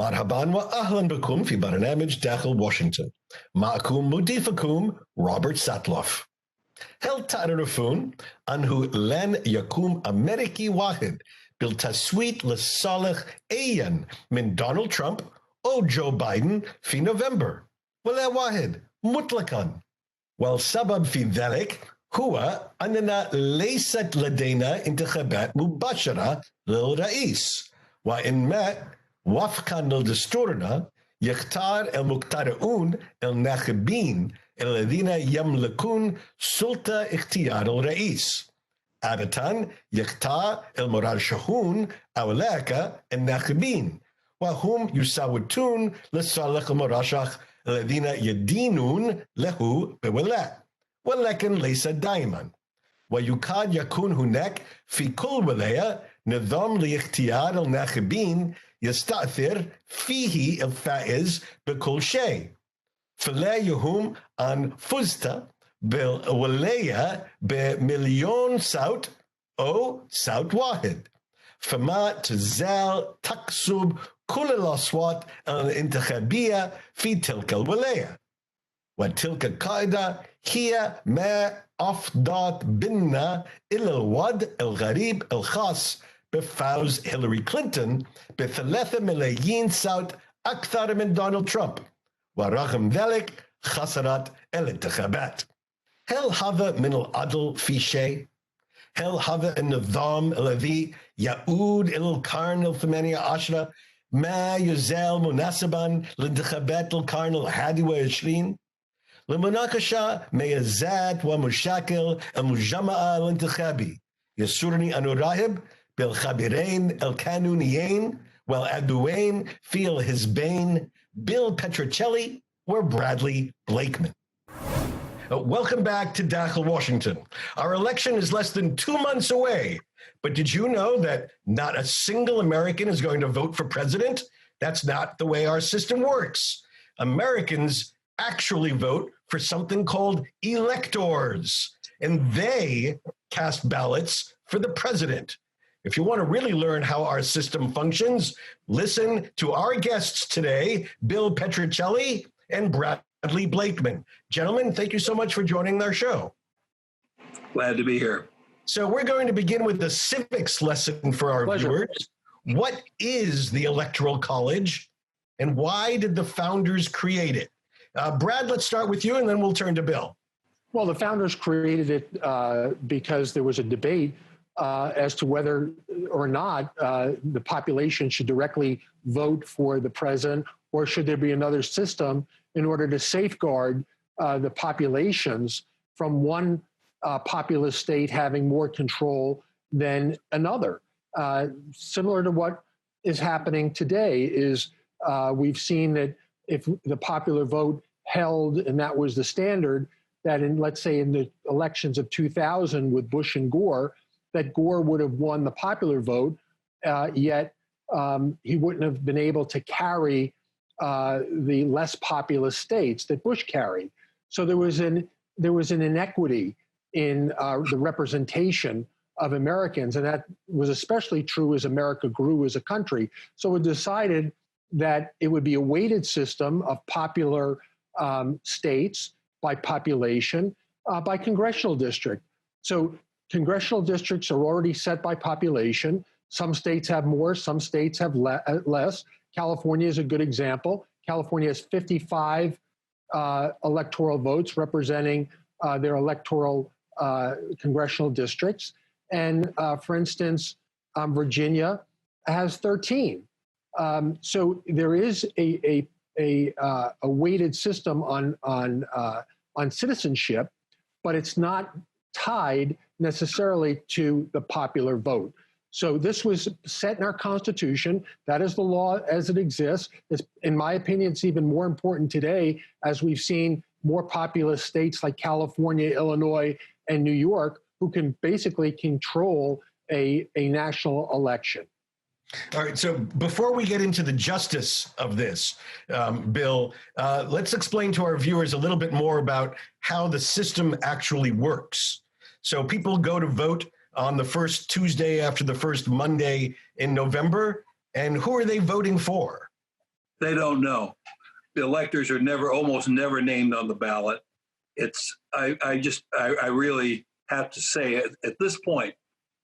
مرحبا وأهلا بكم في برنامج داخل واشنطن. معكم مضيفكم روبرت ساتلوف. هل تعرفون أنه لن يقوم أمريكي واحد بالتصويت لصالح أي من دونالد ترامب أو جو بايدن في نوفمبر؟ ولا واحد مطلقا. والسبب في ذلك هو أننا ليست لدينا انتخابات مباشرة للرئيس، وإن ما وفقا لدستورنا يختار المقترعون الناخبين الذين يملكون سلطة اختيار الرئيس. عادة يختار المرشحون أولئك الناخبين، وهم يصوتون لصالح المرشح الذين يدينون له بولاء، ولكن ليس دائما. ويكاد يكون هناك في كل ولاية نظام لاختيار الناخبين يستأثر فيه الفائز بكل شيء، فلا يهم أن فزت بالولاية بمليون صوت أو صوت واحد، فما تزال تكسب كل الأصوات الانتخابية في تلك الولاية. وتلك القاعدة هي ما أفضت بنا إلى الوضع الغريب الخاص بفوز هيلاري كلينتون ب3 ملايين صوت أكثر من دونالد ترامب، ورغم ذلك خسرت الانتخابات. هل هذا من العدل في شيء؟ هل هذا النظام الذي يعود إلى القرن ال18 ما يزال مناسبا لانتخابات القرن ال21؟ لمناقشة ميزات ومشاكل المجمع الانتخابي يسرني أن أرحب بالخبيرين القانونيين والعضوين في الحزبين بيل باتريتشيلي وبرادلي بليكمان. Welcome back to Dakhel, Washington. Our election is less than 2 months away, but did you know that not a single American is going to vote for president? That's not the way our system works. Americans actually vote for something called electors, and they cast ballots for the president. If you want to really learn how our system functions, listen to our guests today, Bill Patricelli and Bradley Blakeman. Gentlemen, thank you so much for joining our show. Glad to be here. So we're going to begin with the civics lesson for our viewers. What is the Electoral College, and why did the founders create it? Brad, let's start with you, and then we'll turn to Bill. Well, the founders created it because there was a debate as to whether or not the population should directly vote for the president, or should there be another system in order to safeguard the populations from one populous state having more control than another. Similar to what is happening today is we've seen that if the popular vote held, and that was the standard, that in, let's say, in the elections of 2000 with Bush and Gore, that Gore would have won the popular vote, yet he wouldn't have been able to carry the less populous states that Bush carried. So there was an inequity in the representation of Americans, and that was especially true as America grew as a country. So it decided that it would be a weighted system of popular states by population, by congressional district. So congressional districts are already set by population. Some states have more, some states have less. California is a good example. California has 55 electoral votes representing their electoral congressional districts. And for instance, Virginia has 13. So there is a weighted system on citizenship, but it's not tied necessarily to the popular vote. So this was set in our Constitution. That is the law as it exists. In my opinion, it's even more important today as we've seen more populous states like California, Illinois, and New York who can basically control a national election. All right, so before we get into the justice of this, Bill, let's explain to our viewers a little bit more about how the system actually works. So people go to vote on the first Tuesday after the first Monday in November, and who are they voting for? They don't know. The electors are almost never named on the ballot. I really have to say at this point,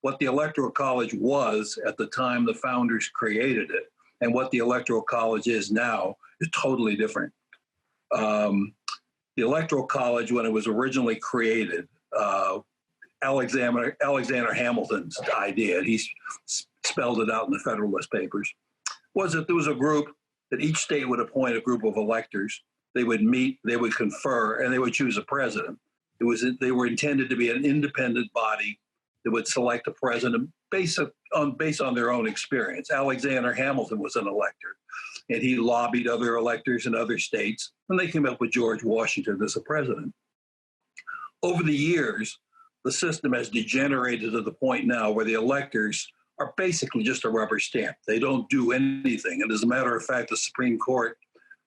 what the Electoral College was at the time the founders created it and what the Electoral College is now is totally different. The Electoral College, when it was originally created, Alexander Hamilton's idea, and he spelled it out in the Federalist Papers, was that there was a group that each state would appoint a group of electors. They would meet, they would confer, and they would choose a president. They were intended to be an independent body that would select a president based on their own experience. Alexander Hamilton was an elector, and he lobbied other electors in other states, and they came up with George Washington as a president. Over the years, the system has degenerated to the point now where the electors are basically just a rubber stamp. They don't do anything. And as a matter of fact, the Supreme Court,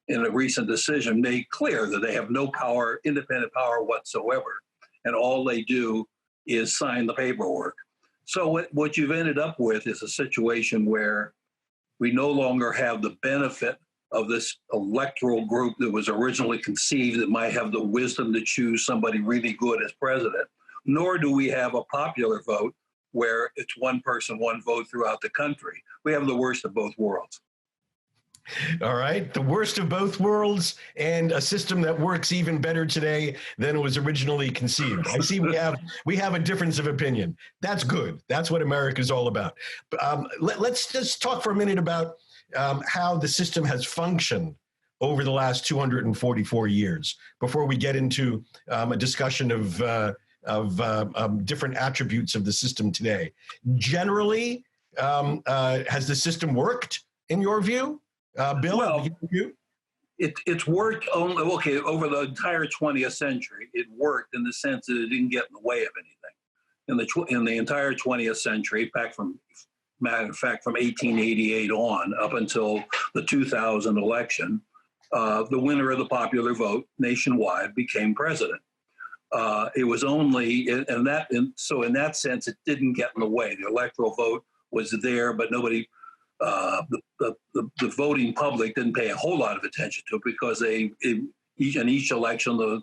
in a recent decision, made clear that they have no power, independent power whatsoever. And all they do is sign the paperwork. So what you've ended up with is a situation where we no longer have the benefit of this electoral group that was originally conceived that might have the wisdom to choose somebody really good as president, nor do we have a popular vote where it's one person, one vote throughout the country. We have the worst of both worlds. All right, the worst of both worlds and a system that works even better today than it was originally conceived. I see we have a difference of opinion. That's good. That's what America's all about. Let's just talk for a minute about how the system has functioned over the last 244 years before we get into a discussion of different attributes of the system today. Generally, has the system worked in your view? Bill, well, it's worked only, over the entire 20th century. It worked in the sense that it didn't get in the way of anything. In the entire 20th century, matter of fact, from 1888 on up until the 2000 election, the winner of the popular vote nationwide became president. It was only, so in that sense, it didn't get in the way. The electoral vote was there, but nobody, the voting public didn't pay a whole lot of attention to it because in each election, the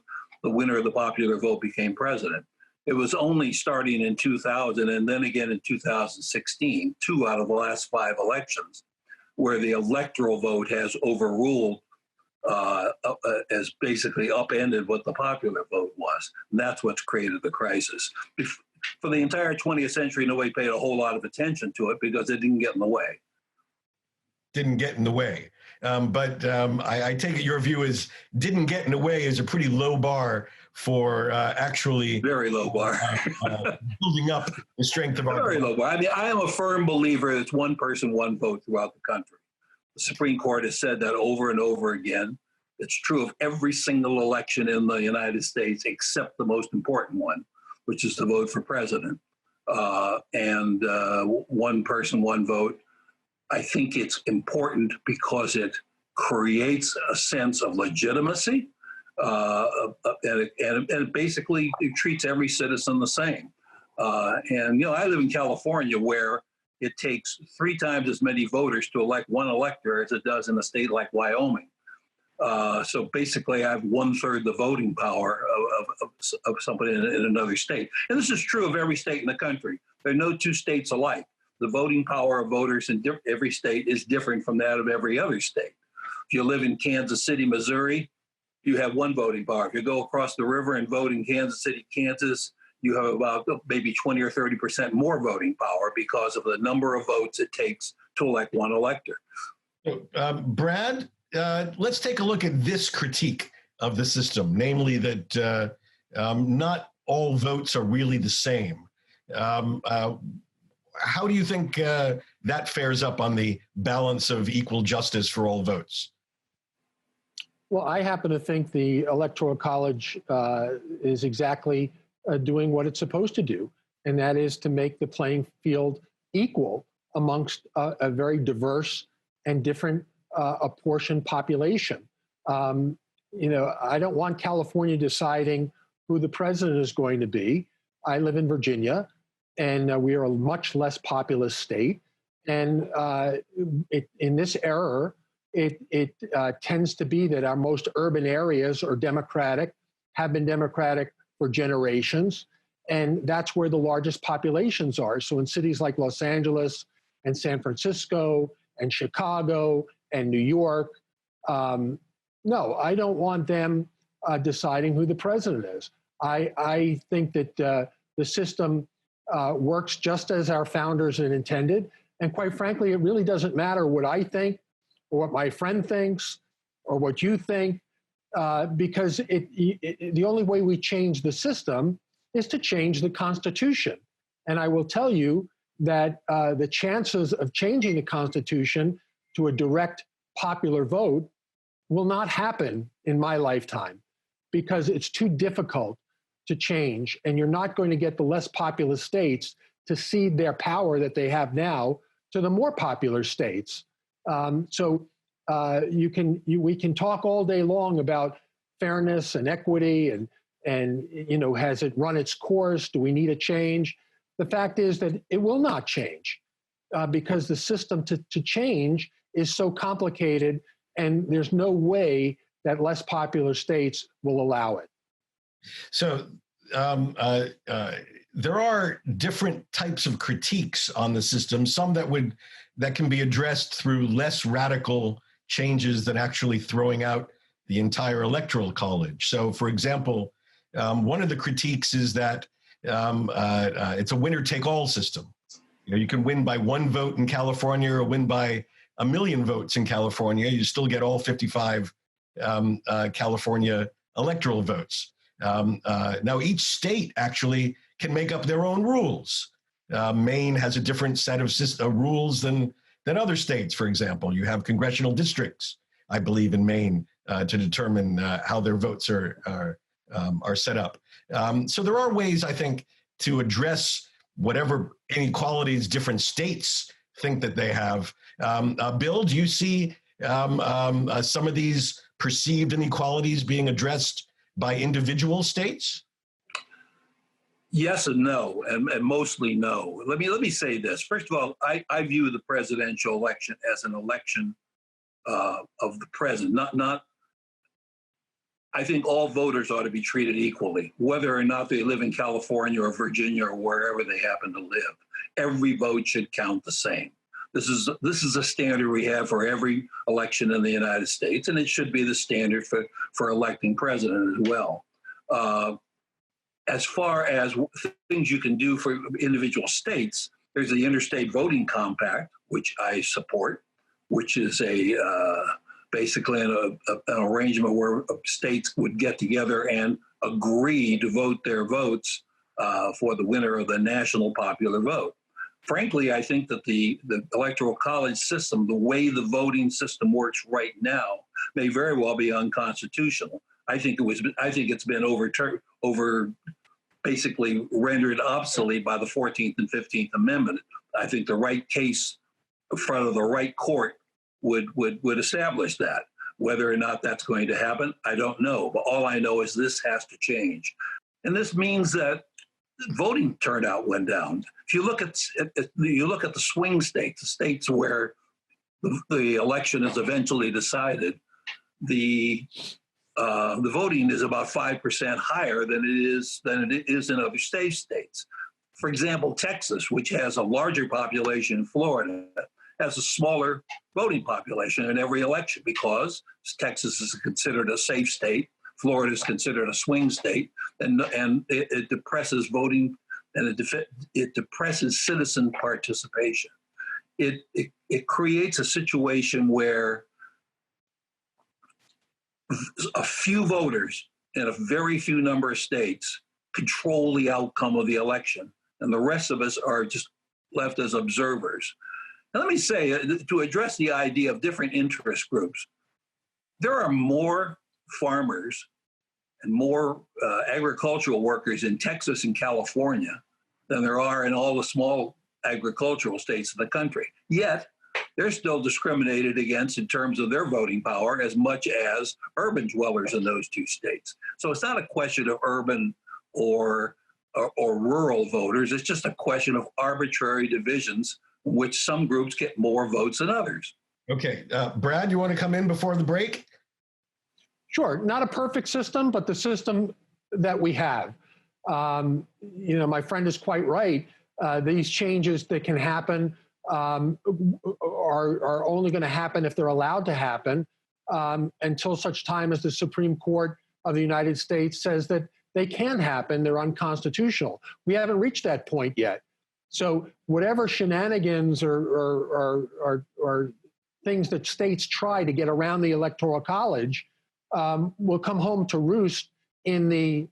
winner of the popular vote became president. It was only starting in 2000 and then again in 2016, 2 out of the last 5 elections, where the electoral vote has overruled, has basically upended what the popular vote was. And that's what's created the crisis. For the entire 20th century, nobody paid a whole lot of attention to it because it didn't get in the way. Didn't get in the way. But I take it your view is didn't get in the way is a pretty low bar for actually very low bar building up the strength of our very low bar. I mean, I am a firm believer that it's one person, one vote throughout the country. The Supreme Court has said that over and over again. It's true of every single election in the United States except the most important one, which is to vote for president. And one person, one vote. I think it's important because it creates a sense of legitimacy, and basically it treats every citizen the same. And I live in California, where it takes 3 times as many voters to elect one elector as it does in a state like Wyoming. So basically, I have 1/3 the voting power of somebody in another state. And this is true of every state in the country. There are no 2 states alike. The voting power of voters in every state is different from that of every other state. If you live in Kansas City, Missouri, you have 1 voting power. If you go across the river and vote in Kansas City, Kansas, you have about maybe 20 or 30% more voting power because of the number of votes it takes to elect one elector. Brad, let's take a look at this critique of the system, namely that not all votes are really the same. How do you think that fares up on the balance of equal justice for all votes? Well, I happen to think the Electoral College is exactly doing what it's supposed to do, and that is to make the playing field equal amongst a very diverse and different apportioned population. I don't want California deciding who the president is going to be. I live in Virginia, and we are a much less populous state. And in this era, it tends to be that our most urban areas are Democratic, have been Democratic for generations, and that's where the largest populations are. So in cities like Los Angeles and San Francisco and Chicago and New York, no, I don't want them deciding who the president is. I think that the system works just as our founders had intended. And quite frankly, it really doesn't matter what I think or what my friend thinks or what you think, because the only way we change the system is to change the Constitution. And I will tell you that the chances of changing the Constitution to a direct popular vote will not happen in my lifetime because it's too difficult to change, and you're not going to get the less populous states to cede their power that they have now to the more popular states. We can talk all day long about fairness and equity and has it run its course? Do we need a change? The fact is that it will not change because the system to change is so complicated, and there's no way that less popular states will allow it. So there are different types of critiques on the system, some that can be addressed through less radical changes than actually throwing out the entire electoral college. So, for example, one of the critiques is that it's a winner-take-all system. You can win by one vote in California or win by 1 million votes in California. You still get all 55 California electoral votes. Now, each state actually can make up their own rules. Maine has a different set of rules than other states, for example. You have congressional districts, I believe, in Maine to determine how their votes are set up. So there are ways, I think, to address whatever inequalities different states think that they have. Bill, do you see some of these perceived inequalities being addressed by individual states? Yes and no, and mostly no. Let me say this. First of all, I view the presidential election as an election of the president. Not. I think all voters ought to be treated equally, whether or not they live in California or Virginia or wherever they happen to live. Every vote should count the same. This is a standard we have for every election in the United States, and it should be the standard for electing president as well. As far as things you can do for individual states, there's the Interstate Voting Compact, which I support, which is basically an arrangement where states would get together and agree to vote their votes for the winner of the national popular vote. Frankly, I think that the electoral college system, the way the voting system works right now, may very well be unconstitutional. I think it's been basically rendered obsolete by the 14th and 15th Amendment. I think the right case in front of the right court would establish that. Whether or not that's going to happen, I don't know. But all I know is this has to change. And this means that voting turnout went down. If you look at the swing states, the states where the election is eventually decided, the voting is about 5% higher than it is in other states. For example, Texas, which has a larger population than Florida, has a smaller voting population in every election because Texas is considered a safe state, Florida is considered a swing state, and it depresses voting and it depresses citizen participation. It creates a situation where a few voters in a very few number of states control the outcome of the election, and the rest of us are just left as observers. Now, let me say, to address the idea of different interest groups, there are more farmers and more agricultural workers in Texas and California than there are in all the small agricultural states in the country. Yet, they're still discriminated against in terms of their voting power as much as urban dwellers in those two states. So it's not a question of urban or rural voters. It's just a question of arbitrary divisions in which some groups get more votes than others. Okay. Brad, you want to come in before the break? Sure. Not a perfect system, but the system that we have. My friend is quite right. These changes that can happen are only going to happen if they're allowed to happen until such time as the Supreme Court of the United States says that they can happen, they're unconstitutional. We haven't reached that point yet. So whatever shenanigans or things that states try to get around the Electoral College will come home to roost in the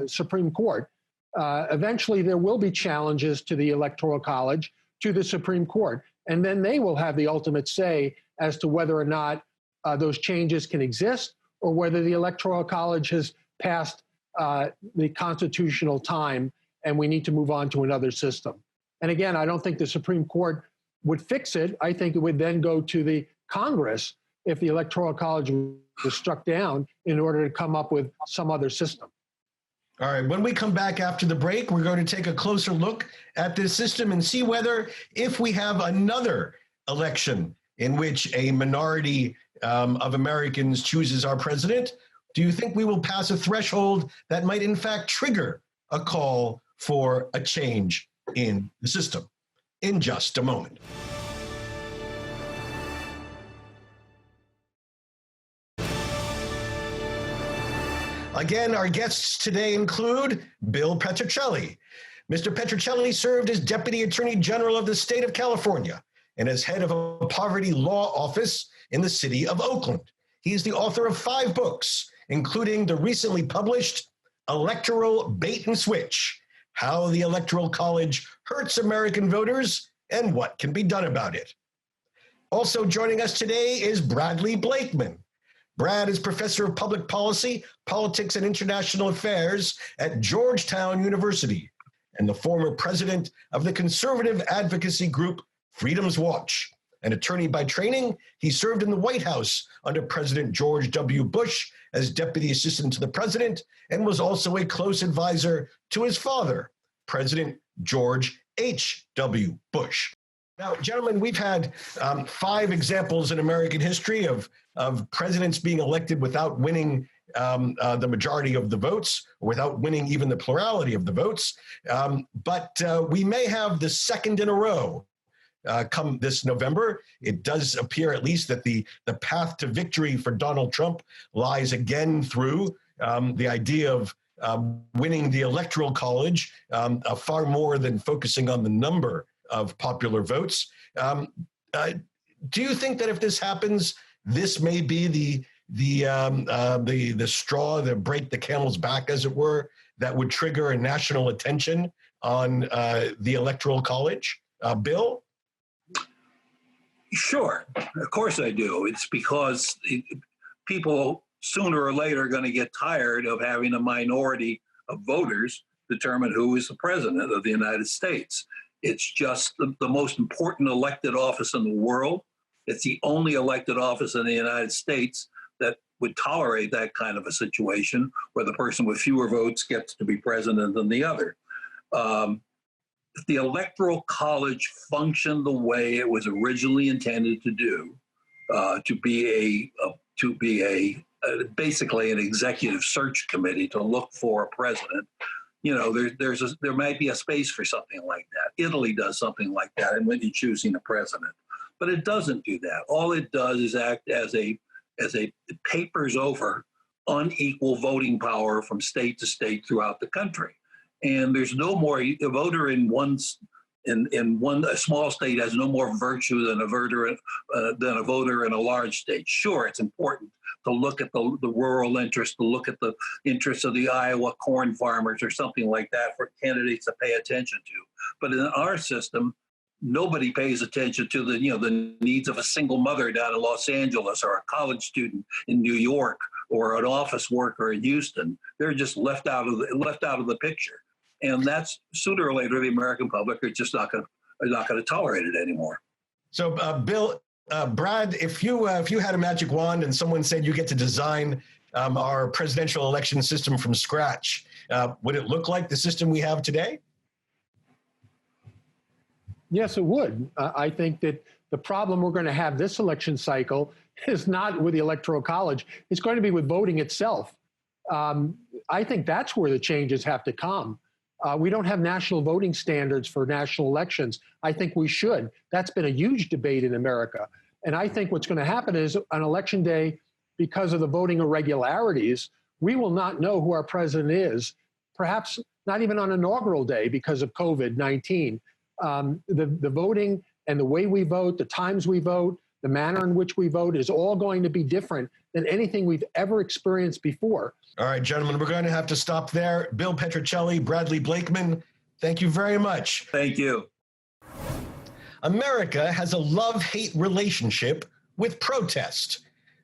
Supreme Court. Eventually, there will be challenges to the Electoral College, to the Supreme Court, and then they will have the ultimate say as to whether or not those changes can exist or whether the Electoral College has passed the constitutional time and we need to move on to another system. And again, I don't think the Supreme Court would fix it. I think it would then go to the Congress if the Electoral College was struck down in order to come up with some other system. All right, when we come back after the break, we're going to take a closer look at this system and see whether, if we have another election in which a minority of Americans chooses our president, do you think we will pass a threshold that might in fact trigger a call for a change in the system? In just a moment. Again, our guests today include Bill Patricelli. Mr. Patricelli served as Deputy Attorney General of the state of California and as head of a poverty law office in the city of Oakland. He's the author of 5 books, including the recently published Electoral Bait and Switch: How the Electoral College Hurts American Voters and What Can Be Done About It. Also joining us today is Bradley Blakeman. Brad is professor of public policy, politics, and international affairs at Georgetown University and the former president of the conservative advocacy group Freedom's Watch. An attorney by training, he served in the White House under President George W. Bush as deputy assistant to the president and was also a close advisor to his father, President George H.W. Bush. Now, gentlemen, we've had 5 examples in American history of presidents being elected without winning the majority of the votes, or without winning even the plurality of the votes. But we may have the second in a row come this November. It does appear, at least, that the path to victory for Donald Trump lies again through the idea of winning the Electoral College, far more than focusing on the number of popular votes. Do you think that if this happens, this may be the straw that break the camel's back, as it were, that would trigger a national attention on the Electoral College? Bill? Sure, of course I do. It's because people sooner or later are going to get tired of having a minority of voters determine who is the president of the United States. It's just the most important elected office in the world. It's the only elected office in the United States that would tolerate that kind of a situation where the person with fewer votes gets to be president than the other. If the Electoral College functioned the way it was originally intended to do, to be basically an executive search committee to look for a president, there might be a space for something like that. Italy does something like that, and when you're choosing a president, but it doesn't do that. All it does is act as it papers over unequal voting power from state to state throughout the country. And there's no more, a voter in a small state has no more virtue than a voter in a large state. Sure, it's important to look at the rural interest, to look at the interests of the Iowa corn farmers or something like that for candidates to pay attention to. But in our system, nobody pays attention to the needs of a single mother down in Los Angeles or a college student in New York or an office worker in Houston. They're just left out of the picture. And that's sooner or later the American public are just not going to tolerate it anymore. So, Bill, Brad, if you had a magic wand and someone said you get to design our presidential election system from scratch, would it look like the system we have today? Yes, it would. I think that The problem we're going to have this election cycle is not with the Electoral College. It's going to be with voting itself. I think that's where the changes have to come. We don't have national voting standards for national elections. I think we should. That's been a huge debate in America. And I think what's going to happen is on election day, because of the voting irregularities, we will not know who our president is, perhaps not even on inaugural day because of COVID-19. The voting and the way we vote, the times we vote, the manner in which we vote is all going to be different than anything we've ever experienced before. All right, gentlemen, we're going to have to stop there. Bill Patricelli, Bradley Blakeman, thank you very much. Thank you. America has a love-hate relationship with protest,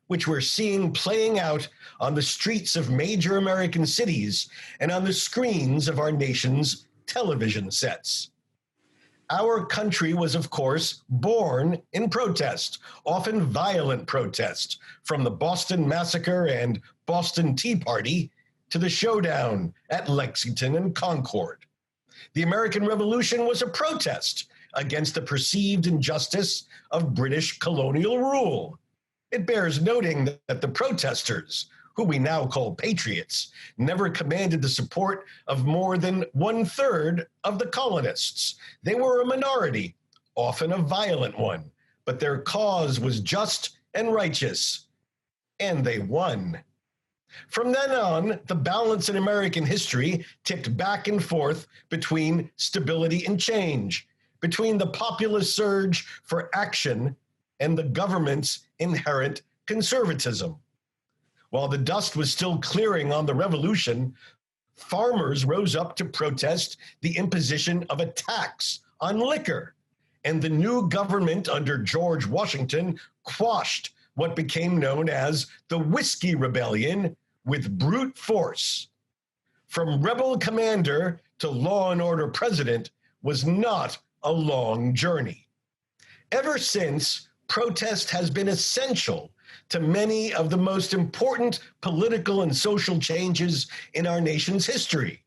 which we're seeing playing out on the streets of major American cities and on the screens of our nation's television sets. Our country was, of course, born in protest, often violent protest, from the Boston Massacre and Boston Tea Party to the showdown at Lexington and Concord. The American Revolution was a protest against the perceived injustice of British colonial rule. It bears noting that the protesters, who we now call patriots, never commanded the support of more than 1/3 of the colonists. They were a minority, often a violent one, but their cause was just and righteous, and they won. From then on, the balance in American history tipped back and forth between stability and change, between the populist surge for action and the government's inherent conservatism. While the dust was still clearing on the revolution, farmers rose up to protest the imposition of a tax on liquor, and the new government under George Washington quashed what became known as the Whiskey Rebellion with brute force. From rebel commander to law and order president was not a long journey. Ever since, protest has been essential to many of the most important political and social changes in our nation's history,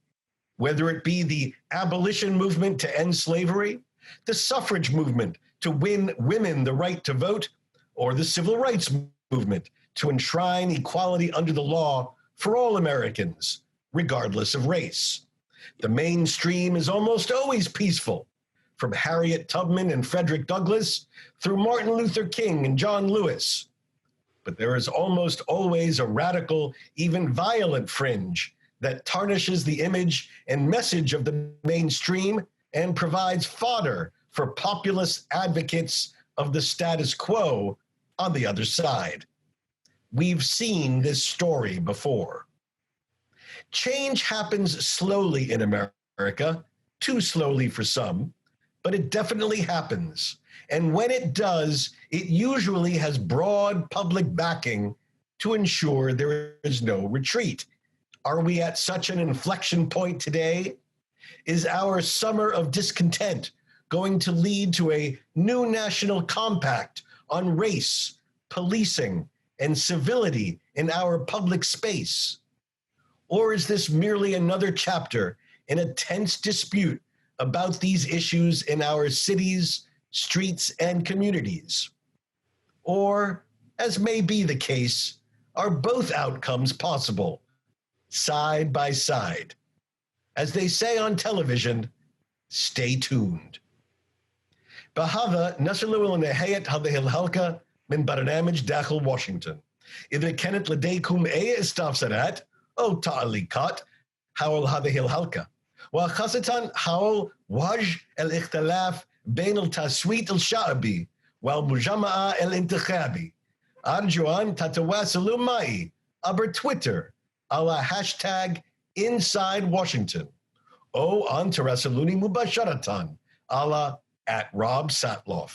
whether it be the abolition movement to end slavery, the suffrage movement to win women the right to vote, or the civil rights movement to enshrine equality under the law for all Americans, regardless of race. The mainstream is almost always peaceful, from Harriet Tubman and Frederick Douglass through Martin Luther King and John Lewis. But there is almost always a radical, even violent fringe that tarnishes the image and message of the mainstream and provides fodder for populist advocates of the status quo on the other side. We've seen this story before. Change happens slowly in America, too slowly for some, but it definitely happens. And when it does, it usually has broad public backing to ensure there is no retreat. Are we at such an inflection point today? Is our summer of discontent going to lead to a new national compact on race, policing, and civility in our public space? Or is this merely another chapter in a tense dispute about these issues in our cities, streets, and communities? Or, as may be the case, are both outcomes possible, side by side? As they say on television, stay tuned. بهذا نصل إلى نهاية هذه الحلقة من برنامج داخل واشنطن. إذا كانت لديكم أي استفسارات أو تعليقات حول هذه الحلقة، وخاصة حول وجه الاختلاف بين التصويت الشعبي والمجمع الانتخابي، أرجو أن تتواصلوا معي عبر تويتر على هاشتاج Inside Washington أو أن تراسلوني مباشرة على @RobSatloff.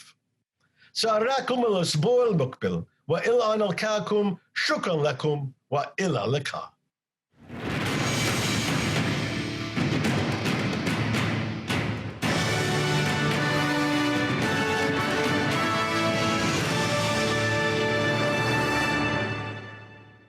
سأراكم الأسبوع المقبل وإلى أن ألقاكم. شكرا لكم وإلى اللقاء.